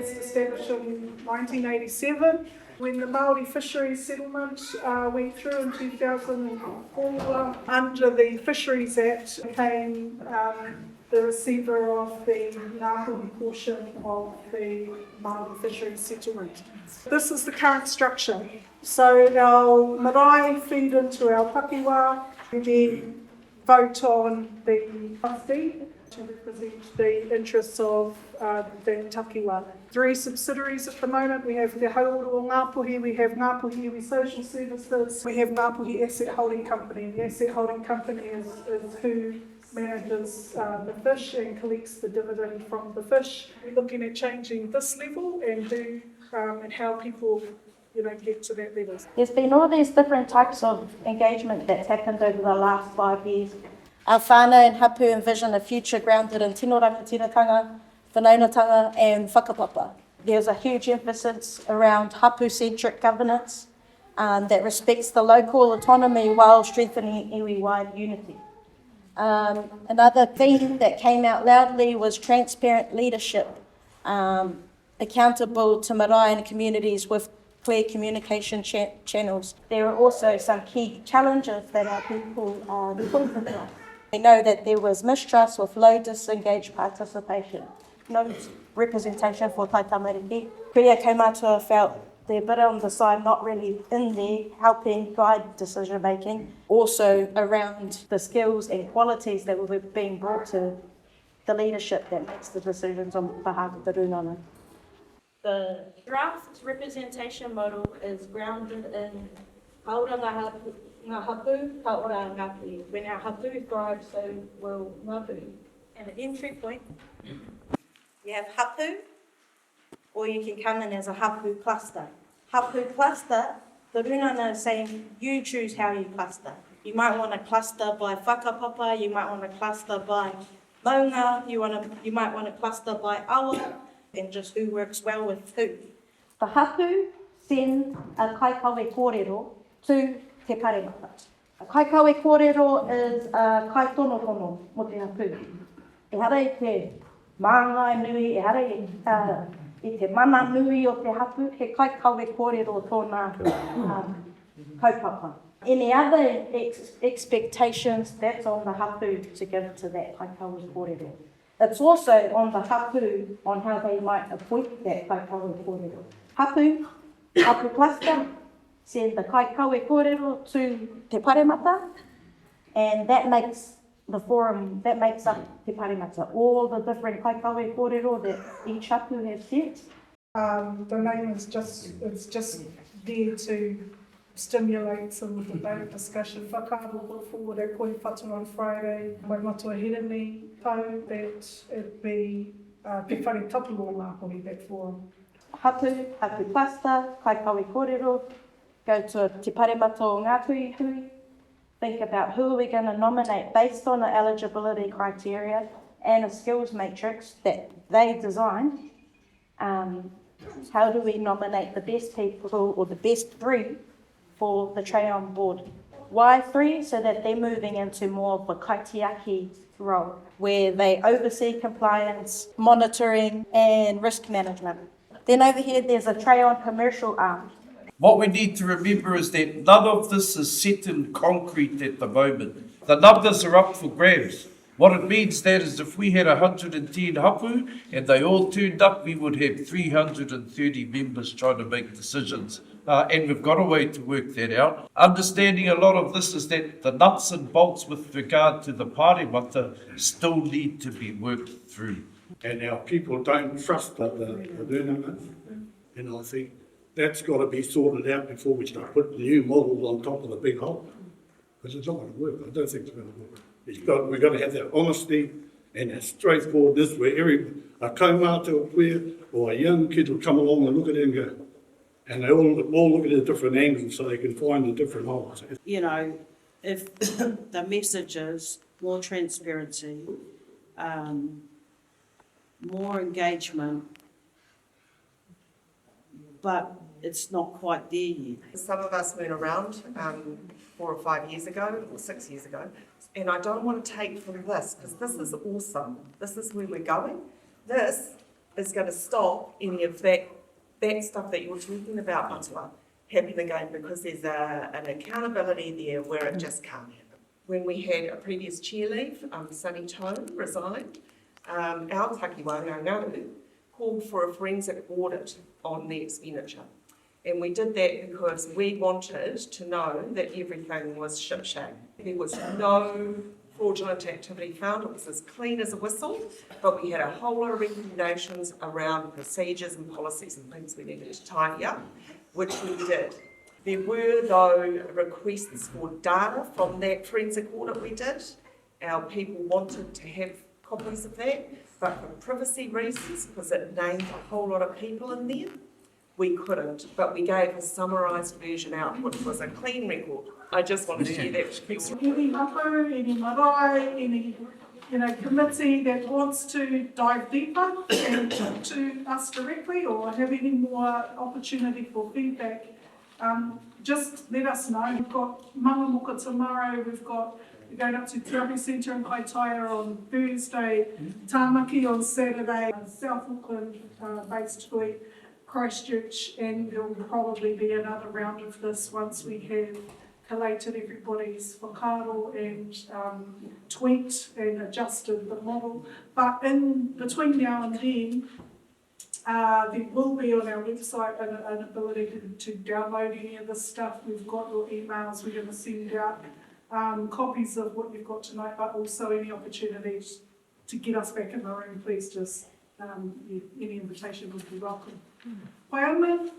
trustees established in 1987. When the Māori fisheries settlement went through in 2004, under the Fisheries Act, became the receiver of the Ngāpuhi portion of the Māori fisheries settlement. This is the current structure. So our marae feed into our pakiwa, and then vote on the trustee to represent the interests of the takiwa. 3 subsidiaries at the moment. We have the Hauoro o Ngāpuhi, we have Ngāpuhi Iwi Social Services, we have Ngāpuhi Asset Holding Company. The Asset Holding Company is who manages the fish and collects the dividend from the fish. We're looking at changing this level and how people get to that level. There's been all these different types of engagement that's happened over the last 5 years. Our whānau and hapū envision a future grounded in tino rangatiratanga, whanaunatanga and whakapapa. There's a huge emphasis around hapū-centric governance that respects the local autonomy while strengthening iwi-wide unity. Another theme that came out loudly was transparent leadership, accountable to marae and communities with clear communication channels. There are also some key challenges that our people are confronted with. We know that there was mistrust with low disengaged participation, no representation for tai tamariki. Kuria Kaumātua felt they're a bit on the side, not really in there, helping guide decision making. Also around the skills and qualities that were being brought to the leadership that makes the decisions on behalf of the Rūnanga. The draft representation model is grounded in haura ngā hapū, ka ora Ngāpuhi. When our hapū thrives, so will Ngāpuhi. And at entry point, you have hapū, or you can come in as a hapū cluster. Hapū cluster, the Rūnanga is saying you choose how you cluster. You might want to cluster by whakapapa, you might want to cluster by maunga, you might want to cluster by awa, and just who works well with who. The hapū send a kaikawe kōrero to te paremata. A kaikawe kōrero is a kaitonotono mo te hapū. E hara i te māngai nui, e hara i te mana nui o te hapū, he kaikawe kōrero tōna kaupapa. Any other expectations, that's on the hapū to give to that kaikawe kōrero. It's also on the hapū on how they might appoint that kaikawe kōrero. Hapū cluster, send the kaikawe kōrero to te paremata, and that makes the forum, that makes up te paremata. All the different kaikawe kōrero that each hapū has sent. The name is just there to stimulate some debate discussion. Whakaaro put forward at Koe Whatu on Friday, by Matua Hirani, that it be Te Whare Tapu o Ngāpuhi, that forum. Hapū cluster, kaikawe kōrero, go to te paremata o Ngāpuhi, think about who are we going to nominate based on the eligibility criteria and a skills matrix that they designed. How do we nominate the best people or the best 3 for the tray on board? Why 3? So that they're moving into more of a kaitiaki role, where they oversee compliance, monitoring, and risk management. Then over here, there's a tray on commercial arm. What we need to remember is that none of this is set in concrete at the moment. The numbers are up for grabs. What it means that is if we had 110 hapū and they all turned up, we would have 330 members trying to make decisions. And we've got a way to work that out. Understanding a lot of this is that the nuts and bolts with regard to the paremata still need to be worked through. And our people don't trust the Rūnanga. And I think that's got to be sorted out before we start putting new models on top of the big hole. Because it's not going to work. I don't think it's going to work. We've got to have that honesty and that straightforwardness where a kaumātua queer or a young kid will come along and look at it and go, and they all look at it at different angles so they can find the different holes. You know, if the message is more transparency, more engagement, but it's not quite there yet. Some of us weren't around 4 or 5 years ago, or 6 years ago, and I don't want to take from this, because this is awesome. This is where we're going. This is going to stop any of that stuff that you're talking about, Matua, happen again, because there's an accountability there where it just can't happen. When we had a previous chair leave, Sunny Tone resigned, our takiwā Ngāpuhi called for a forensic audit on the expenditure. And we did that because we wanted to know that everything was shipshape. There was no fraudulent activity found, it was as clean as a whistle, but we had a whole lot of recommendations around procedures and policies and things we needed to tidy up, which we did. There were, though, requests for data from that forensic audit we did. Our people wanted to have copies of that, but for privacy reasons, because it named a whole lot of people in there, we couldn't. But we gave a summarised version out, which was a clean record. I just wanted to share that with you. Any hapū, any marae, any committee that wants to dive deeper and talk to us directly or have any more opportunity for feedback, just let us know. We've got Mangamuka tomorrow, we're going up to Te Ahi Centre in Kaitaia on Thursday, Tāmaki on Saturday, South Auckland based hui, Christchurch, and there will probably be another round of this once we have collated everybody's whakaaro and tweaked and adjusted the model. But in between now and then, there will be on our website an ability to download any of this stuff. We've got your emails, we're going to send out copies of what you've got tonight, but also any opportunities to get us back in the room, please just, any invitation would be welcome. Waiona?